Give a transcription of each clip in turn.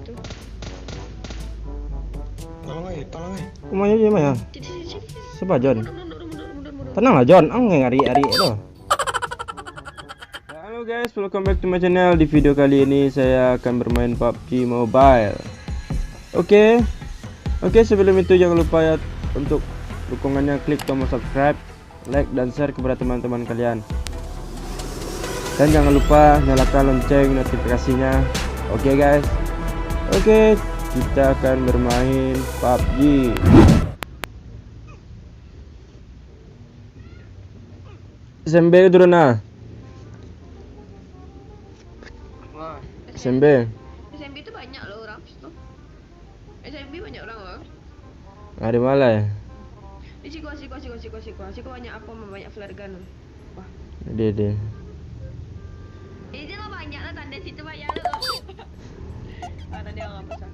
situ. Tolong eh. Kumanya je mah. Sini. Sebab John. Mundur. Tenanglah John, ngari-ari tu. Halo guys, welcome back to my channel. Di video kali ini saya akan bermain PUBG Mobile. Oke, sebelum itu jangan lupa ya untuk dukungannya, klik tombol subscribe, like dan share kepada teman-teman kalian. Dan jangan lupa nyalakan lonceng notifikasinya. Oke guys. Oke, kita akan bermain PUBG. SMB turun ah. SMB SMB itu banyak loh orang tuh. SMB banyak orang loh. ada malah ya. Di Ciko banyak apa? Banyak flare gun. Wah. Dia. Ini lah banyak lah tanda situ banyak loh. Mana dia orang apa sah?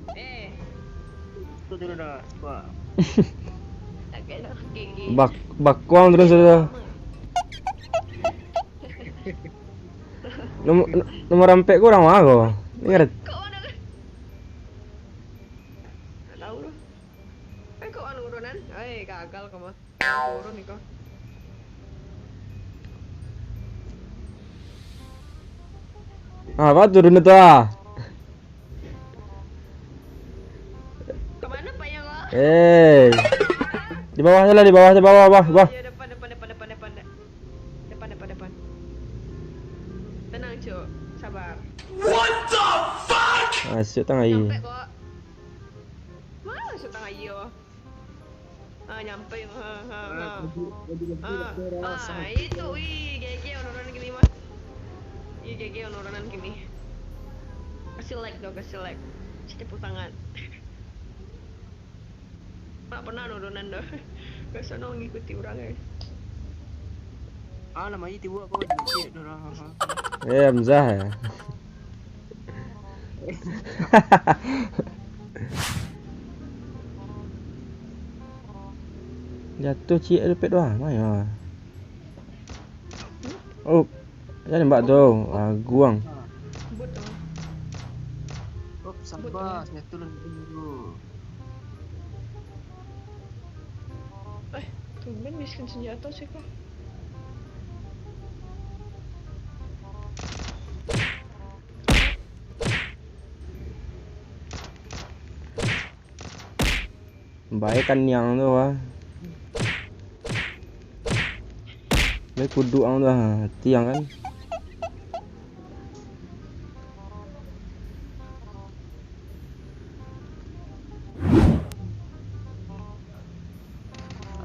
Itu turun dah. Wah. Tak kena gigi. Bakuang terus sudah. Nomor rampek kurang mah kau. Ingat. Kau mana kan? Tak tahu loh. Kau anu urunan? Gagal kau mah. Turun nih kau. Apa turun itu ah? Kemana pak yang kau? Di bawah salah, di bawah. Ya depan. Tenang cuk, sabar. Asyik tengah i. Nyampe kok. Mana masuk tengah iyo? Nyampe. Itu GG orang gini mah. GG orang gini. Kasih like. Cepet tangan. Tak pernah nurunan dah. Kesana ngikuti orang Namanya tiba kau dikit orang. Hamzah ya. Jatuh cik lepet doang. Mana? Oh. Jangan mbak tu. Guang. Bot tu. Sabar, senjata dulu. Tumben miskin senjata sih kok. Baik kan yang tu ah. Baik kudu ang tu ah, tiang kan.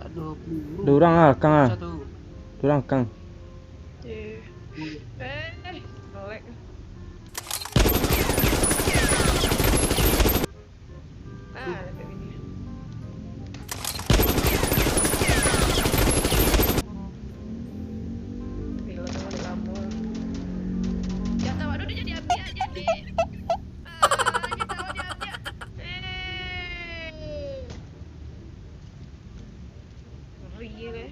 Aduh, Ada orang ah, Kang ah. Ada orang Kang. Melek. Dapat ini. Bila tengah di lama. Jatuh waduh dia jadi api aja nih. Jatuh dia api. Ngeri deh.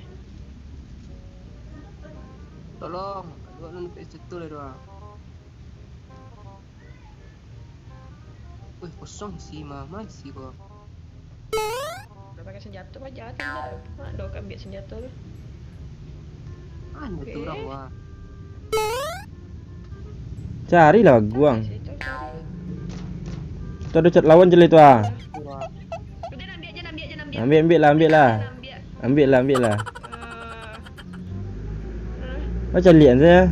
Tolong, dua nampak situ lah doang. Wih, kosong sih mama sih kok. Udah pakai senjata aja dah. Ada kan ambil senjata tu. Ada tu orang wah. Carilah guang. Situ cari. Tu ada cat lawan je lah itu ah. Udah ambil aja. Ambil lah. Ambil lah. Macam lihat saya.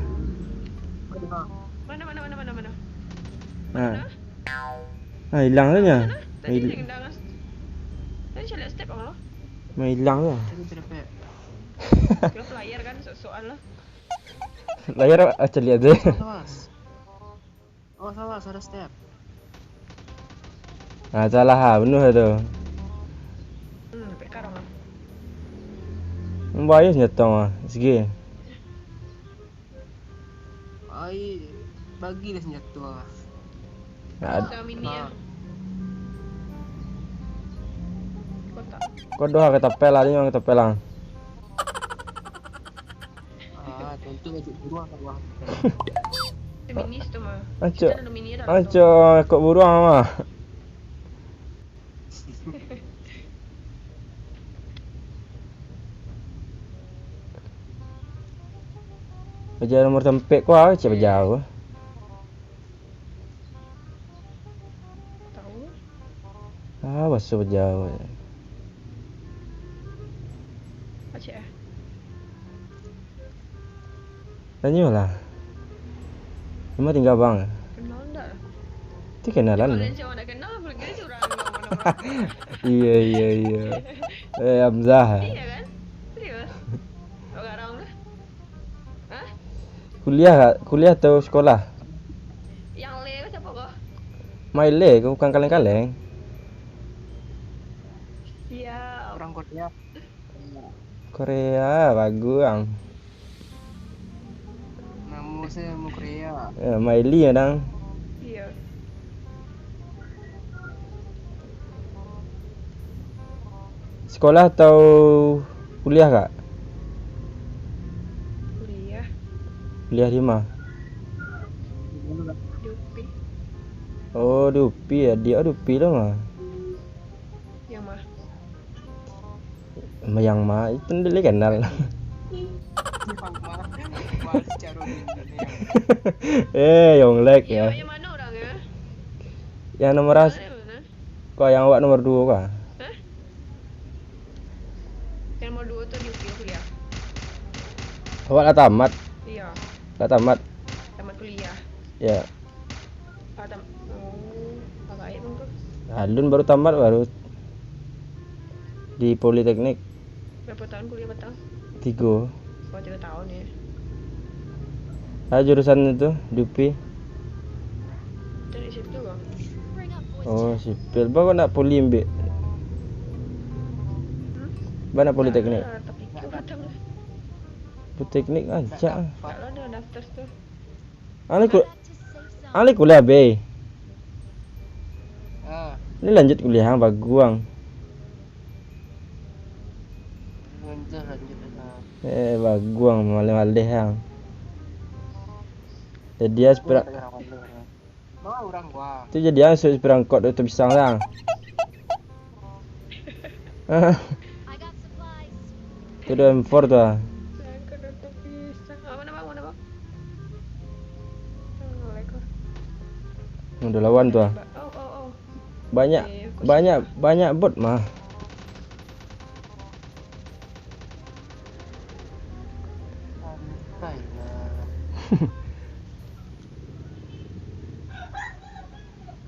Mana? Hilang saja. Tadi jangan. Tadi saya lihat step Allah. Hilang tu. Kira player kan soal lah. Layar macam lihat je. Salah, ada step. Salah ha, benar tu. Perkara lah. Membayar senjata mah. Segi. Bagilah senjata. Ada mini ya. Kotak. Kau doa kata pelang ni, orang kata pelang. Tentu wajib buruan kan wah. Feminis tu mah. Acok. Kita ada mini dah. Acok, kau buruang mah. Baca nomor tempat kau ah, cak jauh. Tahu. Ah, basuh jauh. Aceh. Tanyalah. Cuma tinggal bang. Kenal enggak? Itu kenalan. Kalian siapa nak kenal? Pergi curang mana-mana. Iya. Hamzah. Iya kan? Serius? Orang lah. Hah? Kuliah atau sekolah? Yang le kau siapa kau? Maile, kau bukan kaleng-kaleng. Iya. Orang Korea. Korea, bagus bang. Nama saya mau Korea. Maili ya dang. Iya. Sekolah atau kuliah kak? Kuliah. Kuliah di mana? Di UPI. Oh, di UPI ya. Dia di UPI dong ah. Yang mah? Yang mah itu dia kenal. Yonglek Iya, ya. yang mana orangnya? Yang nomor as. Mana? Kau yang awak nomor 2 kah? Hah? Yang nomor 2 tuh di UPI kuliah. Awak dah tamat. Iya. Dah tamat. Tamat kuliah. Ya. Apa baik bang tuh? Alun baru tamat baru di Politeknik Berapa tahun kuliah betul? 3. Oh 3 tahun ya. Jurusan itu di UPI. Dari situ bang. Oh, sipil. Bawa nak poli ambil. Mana Politeknik? Tapi kau datang lah. Politeknik aja. Kalau ada daftar tuh. Ali kuliah B. Ah, Ini lanjut kuliah baguang. lanjut. Baguang malih-malih hang. Jadi dia sepira. Bawa orang gua. Tu jadi dia seperangkot tu pisang lah. Tu dah M4 tu ah. Saya datang pisang. Mana bang? Mana bang? Assalamualaikum. Udah lawan tu ah. Oh. Banyak bot mah. Santai lah.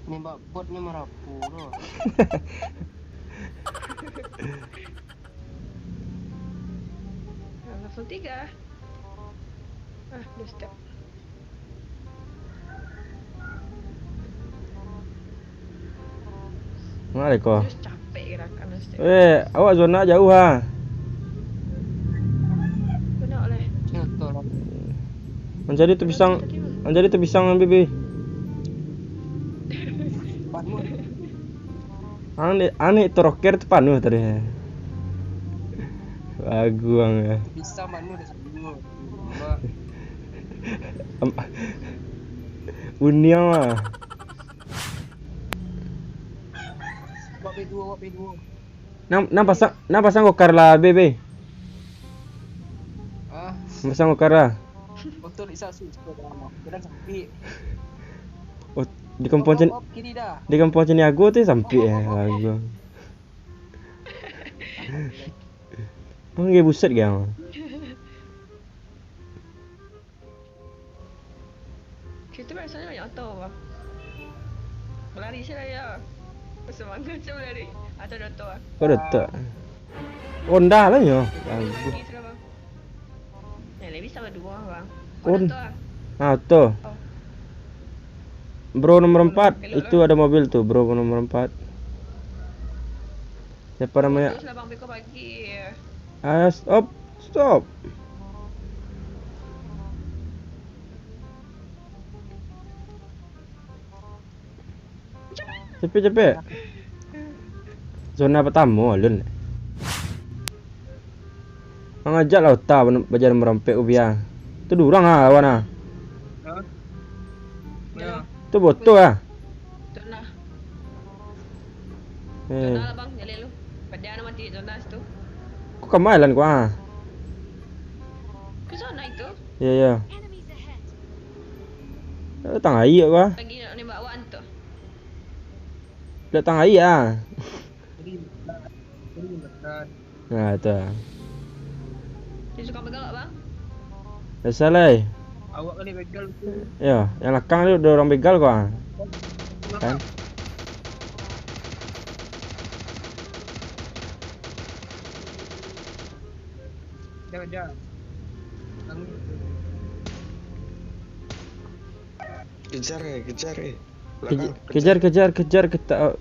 Ni botnya merapu loh. Level 3. 2 step. Mana kau? Terus capek gerakan step. Awak zona jauh ha. Benar oleh. Contoh lah. Mencari tu pisang bibi. Panu. Aneh troker tu panuh tadi. Baguang ya. Bisa panu dah sebelum. Uniang lah. Wap P2. Nam pasang kokar lah bebe. Ah, Pasang kokar lah. betul isa su lama. Jangan sampai. Oh, di kampung Kiri dah. Di kampung Ciniago tu sampai baguang. Gak buset gang. Kita biasanya banyak auto bang. Berlari saya ya. Semangat saya berlari. Atau auto ah. Kau dah Honda lah yo. Bagus. Pergi sudah bang. Lebih sama 2 bang. On. Auto ah. Auto. Oh. Bro nomor 4 itu ada mobil tuh bro nomor 4. Siapa namanya? Terus lah bang Beko pagi. Stop. Cepet. Zona pertama lun. Mengajak lah ta bajar merempek ubiang. Tu durang ah lawan ah. Ya. Tu botol ah. Zona. Eh, Zona lah bang. Jalil lu. Padahal mati zona situ. kau kemailan kau ah. Ke zona itu. Ya. Datang air apa? Lagi nak nembak awak tu. Datang air ah. Jadi berat. Nah, tu. Dia suka bergalak bang. Biasa lah. Awak kali begal tu. Ya, yang belakang tu ada orang begal kau ah. Kan? Jangan. Kejar eh. Kejar kita.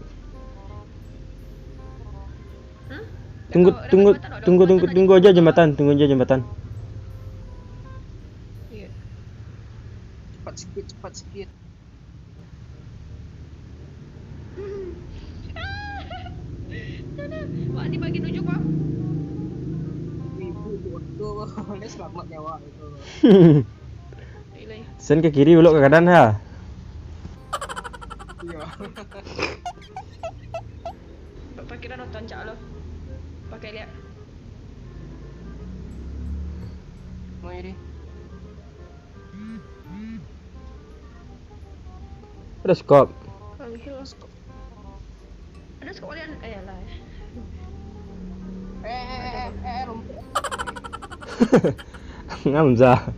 Hmm? Tunggu aja jembatan. Ya. Cepat sikit. Wak ni bagi tunjuk bang. Ibu tu dia selamat nyawa itu. Ilai. Sen ke kiri belok ke kanan ha. Iya. Bapak kira nonton cak lo. Pakai lihat. Mau ini. Ada skop. Panggil skop. Ada skop kalian? Ayalah. Rumput. Ngamza.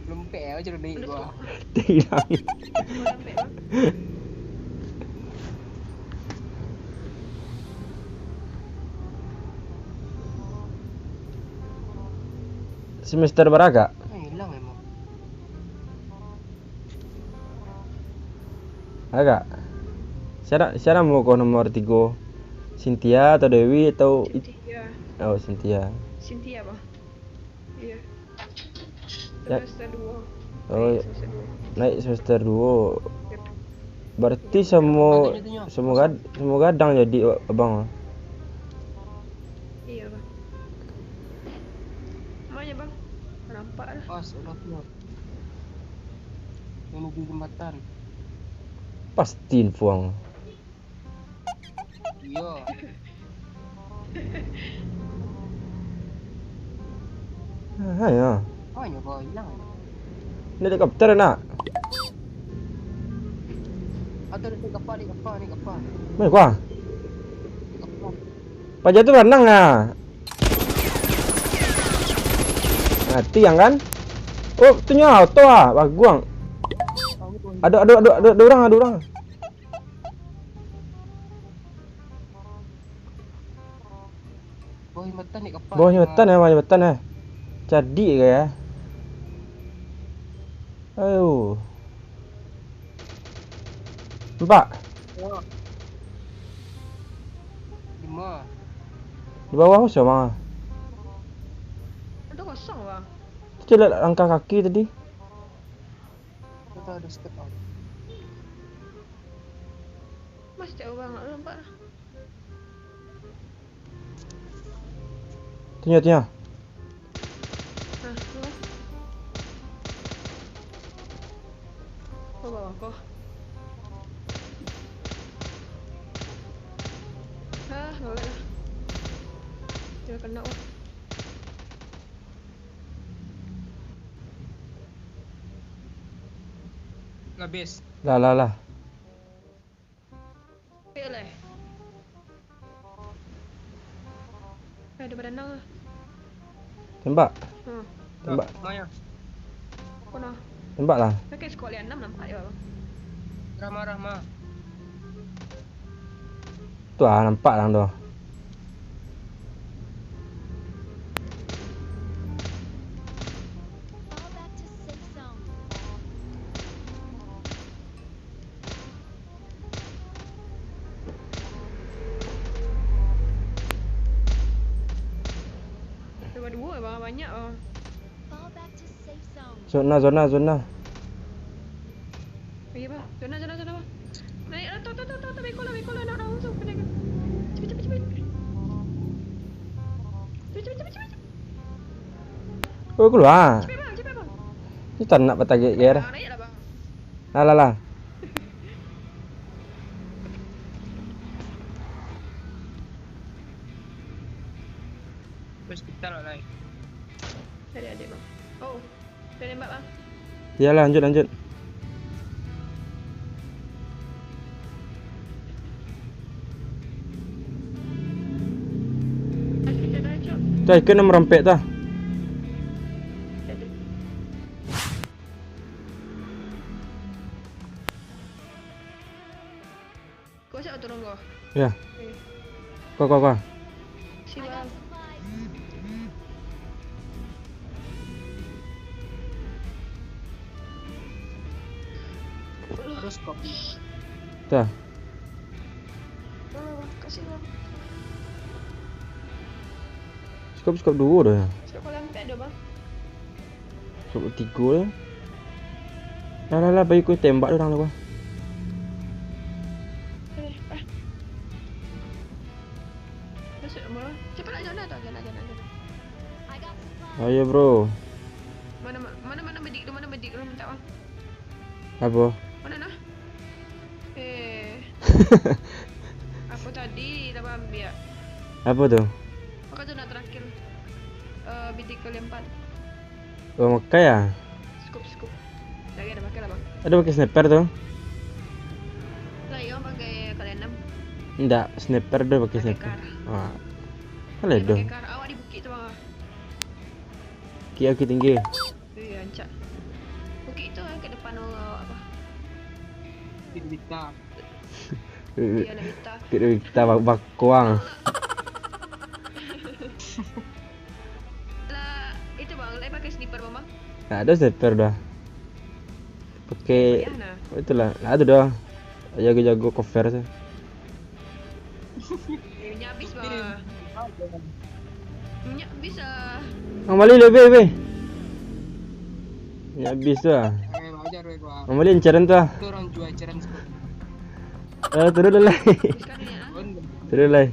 Lumpek aja udah naik gua. Tidak. Sampai bang. Semester berapa? Hilang emang. Agak. Siapa mau kau nomor 3? Cynthia atau Dewi atau Cynthia. Oh, Cynthia. Cynthia bang. Iya. Ya. Semester 2. Oh, Semester 2. naik semester 2. Yep. Berarti semua gadang jadi abang. Iya bang. Mana bang? Nampak dah. Pas udah keluar. Menuju jembatan. Pasti infuang. Iya. Ha ya. Hanya kau hilang. Ni helikopter nak. Atau ni kapal. Mana gua? Kapal. Pajak tu renang ah. Mati yang kan? Oh, tu nya auto ah, baguang. Ada orang. Bawah jembatan ni kapal. Bawah jembatan eh. Jadi ke ya? Ayo. Nampak? Oh. 5. Di bawah kosong bang. Ada kosong bang. Tu je langkah kaki tadi. Kita ada step out. Mas jauh bang, nak nampak dah. Tanya. Nah, tu. Kau bawa kau. Nolak lah. Dia kena oh. Habis. Lah. Fail eh. Ada berenang lah. Tembak. Tembak. Maya. Kau nak? Tembak lah. Pakai skor lian 6 nampak je bang. Rahma. Tu ah nampak lang tu. Fall back to safe zone. Dua bang, banyak bang. Fall back to safe zone. Zona. Pergi bang. Zona bang. Naik lah, tu. Beko lah nak langsung penjaga. Cepet. Cepet. Oh keluar. Cepet bang. Ni tak nak bertagik ke dah. Naik lah bang. Lah. Terus kita nak naik. Cari adik bang. Oh, dah nembak bang. Ya lanjut. Lanjut. Tuh ikan merempet tah. Kau siapa turun kau? Ya. Kok. Si I got bang. supplies. Harus kopi. Tah. Kasih bang. Skop dua dah. Siapa kau lempet dah bang? Skop tiga dah. Lah bagi ku tembak dia orang lah. Masuk rumah. Cepat nak jalan tak? Jalan. I got supplies. Ayo bro. Mana medik lu minta bang. Apa? Mana nah? Apa tadi tak ambil? Apa tuh? Maka tu nak terakhir. Bidik kalian 4. Oh makai ya? Scoop. Lagi ada pakai lah bang. Ada pakai sniper tuh? Lah yang pakai kalian 6. Enggak, sniper dia pakai Pakai sniper. kar. Ah. Boleh dong. Pakai kar awak di bukit tu bang. Ki tinggi. Iya ancak. Bukit tu yang ke depan apa? Kita. Iya nak minta. Kita bakuang. Lah itu bang, lagi pakai sniper bang. Nah, ada sniper dah. Pakai Ya nah. itulah. Ada dah. Jago cover tu. Minyak habis bang. Minyak habis ah. Ang mali lebih. Ya habis tu ah. Wajar gua. Ang mali encaran tu ah. Itu orang jual ceran skop. Turun lah. Habiskan minyak lah. Turun lah.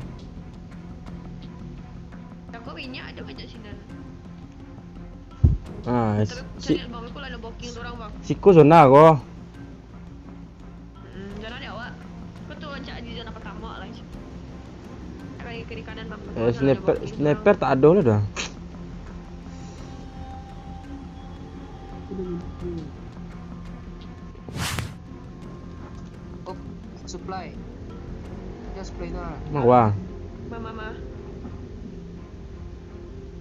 Takut minyak ada banyak sini. Ah, Tapi cari bang, aku lah ada booking tu orang bang. siku zona ko. Zona dia awak. Kau tu ancak di zona pertama lah. Bagi kiri kanan bang. Sniper tak ada lah dah. Oh, supply. Ya supply tu lah. Mak wah. Mama.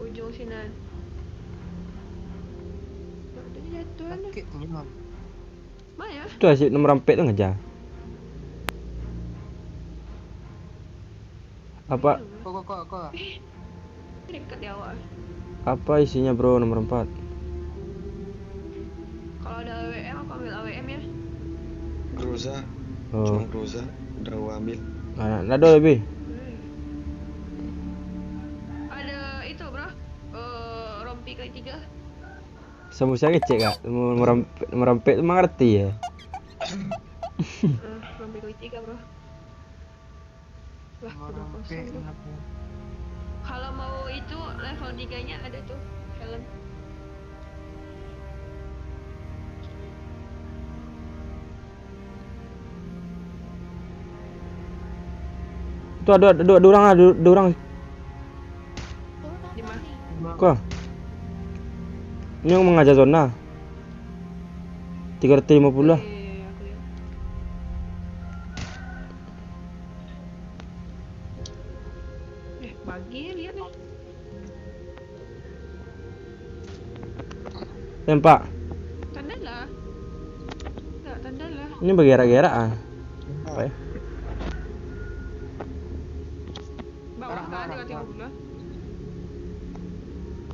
Ujung sini. Dia jatuh kan. Sakit ni mah. Maya. Tu asyik nomor rampet tu ngejar. Apa Kau. Dekat dia awak. apa isinya bro nomor 4? Kalau ada AWM aku ambil AWM ya. Groza. Oh. Cuma Groza. Udah gua ambil. Ada lebih. Ada itu bro. Rompi kali 3. Semua saya kecek kak. Nomor rampet tu mengerti ya. Rompi kali 3 bro. Lah udah kosong tu. Kalau mau itu level 3-nya ada tuh helm. Tu ada dua orang lah, dua orang. Four back Di on mana? me. Kau. Ini yang mengajar zona. 350 lah. Aku ya. Bagi lihat nih. Tempak. Tanda lah. Enggak, tanda lah. Ini bergerak-gerak ah. Apa ya? Bawah kan ada tengok dulu.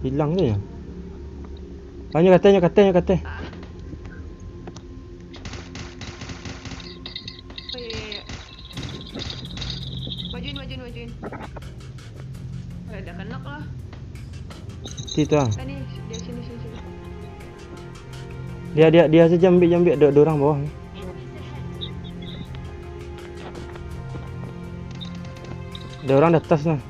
Hilang tu ya. Tanya kata. Oh iya. Majuin. Dah kenak lah. Situ ah. Nih, dia sini. Dia saja ambil ada orang bawah. Enemies ahead. Ada orang di atas lah.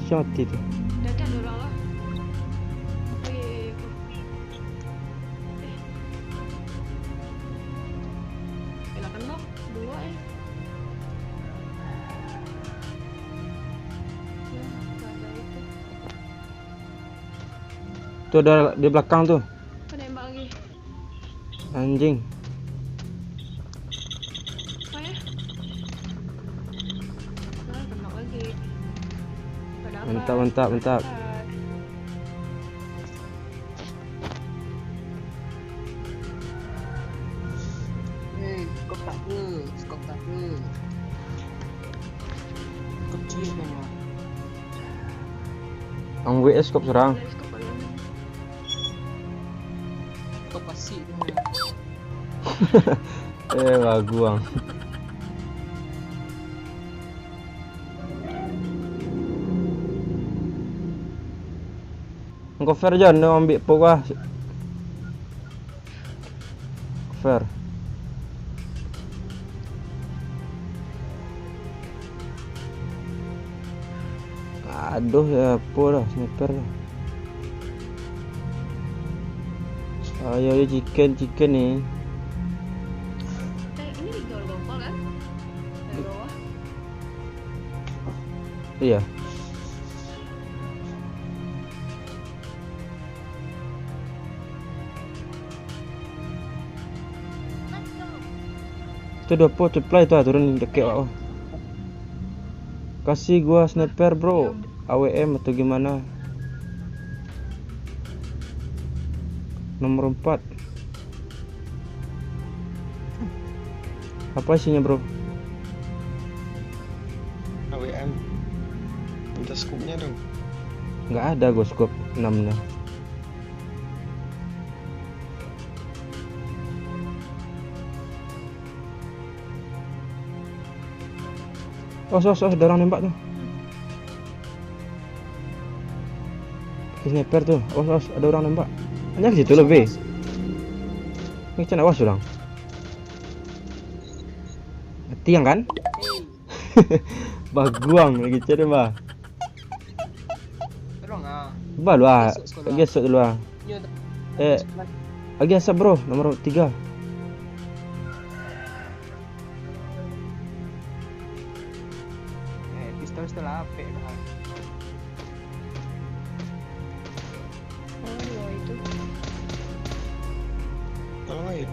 Siapa mati tu? Dah ada orang lah. Oh iya. Dah kenak dua ya. Tu ada di belakang tu. Penembak lagi. Anjing. Apa ya? Nah, kena lagi. Gak dapat. Mantap. Skop tak ke? Skop cium memang. Ang WS kop serang. Let's go kalian. Skop pasti tu. Baguang. Engkau fair John, no ambil pokok. Fair. Aduh ya apa dah sniper dah. Ayo chicken ni. Ini di gol-gol kan? Dari bawah. Iya. Let's go. Itu udah po supply tuh turun dekat bawah. Kasih gua sniper bro. AWM atau gimana? Nomor 4. Apa isinya bro? AWM. Minta skupnya dong. Nggak ada gua scope 6 nya. Ada orang nembak tuh. Sniper tuh. Ada orang nembak. Hanya ke situ lebih. Ini cina awas orang. Mati yang kan? Baguang lagi cina bah. Tolong ah. Bah lu ah. Gesok dulu ah. Nyo. Lagi asap bro, nomor 3. Pistol apik dah. Oh, dua itu. Tolong aja.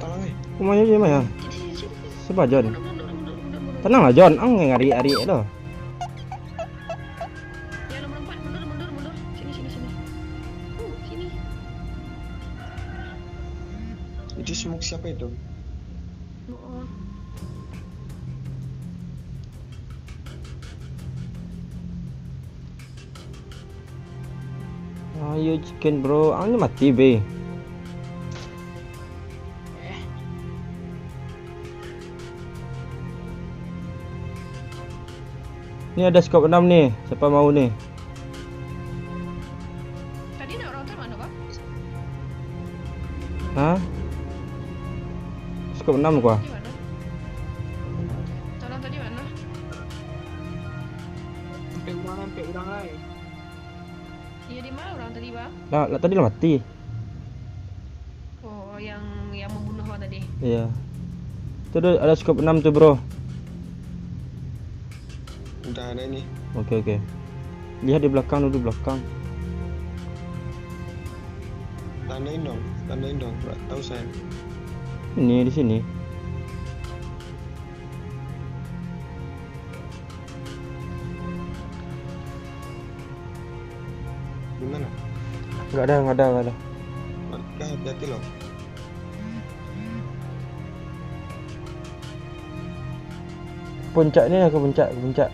Kumanya di mana? Sini. Sebab John. Mundur. Tenanglah John, ang ngari-ari lo. Ya nomor 4, mundur. Sini. Sini. Itu smoke siapa itu? Oh. Ayo chicken bro, angnya mati be. Ini ada scope 6 nih, siapa mau nih? Tadi nak router mana, Bang? Hah? Scope 6 gua. Di mana? Tolong tadi mana? Sampai orang lain. Iya di mana orang tadi, Bang? Lah tadi lah mati. Oh, yang membunuh orang tadi. Iya. Itu ada scope 6 tuh bro. Udah ada ini. Oke. Lihat di belakang dulu belakang. Tandain dong. Nggak tahu saya. Ini di sini. Gimana? Nggak ada. Hati-hati loh. Puncak ni ke puncak.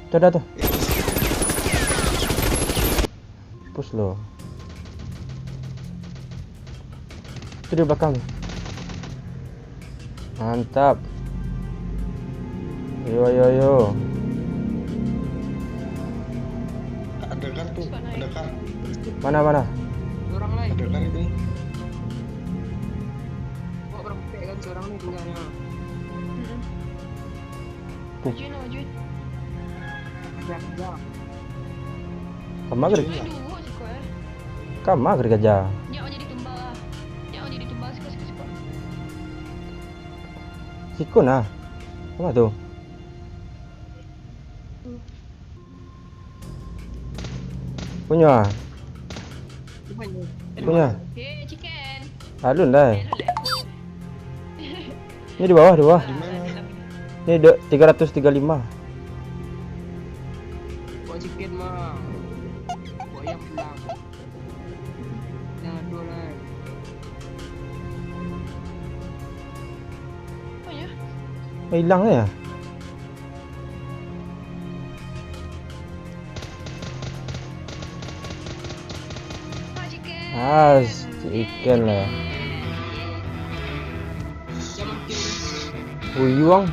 Tuh ada tuh. Push lo. Itu di belakang. Mantap. Yo. Ada kar tuh. Ada kar. Mana? Orang lain. Ada kar itu. Kok orang pek kan seorang ni tinggalnya. Majuin. Ya. Kamar Dua sih kau eh. Kamar kerja. Jangan jadi tumbal lah. Siko. Sikun ah. Apa tuh? Punya. Rupanya. Punya. Hey, chicken. Alun dah. Ni di bawah, di bawah. Di mana? Ni 335. Bawa sikit mah. Bawa yang pulang. Jangan dua lah. Oh ya. Hilang ya. Oh, chicken. Chicken lah. Jangan makin. Ui, Wang.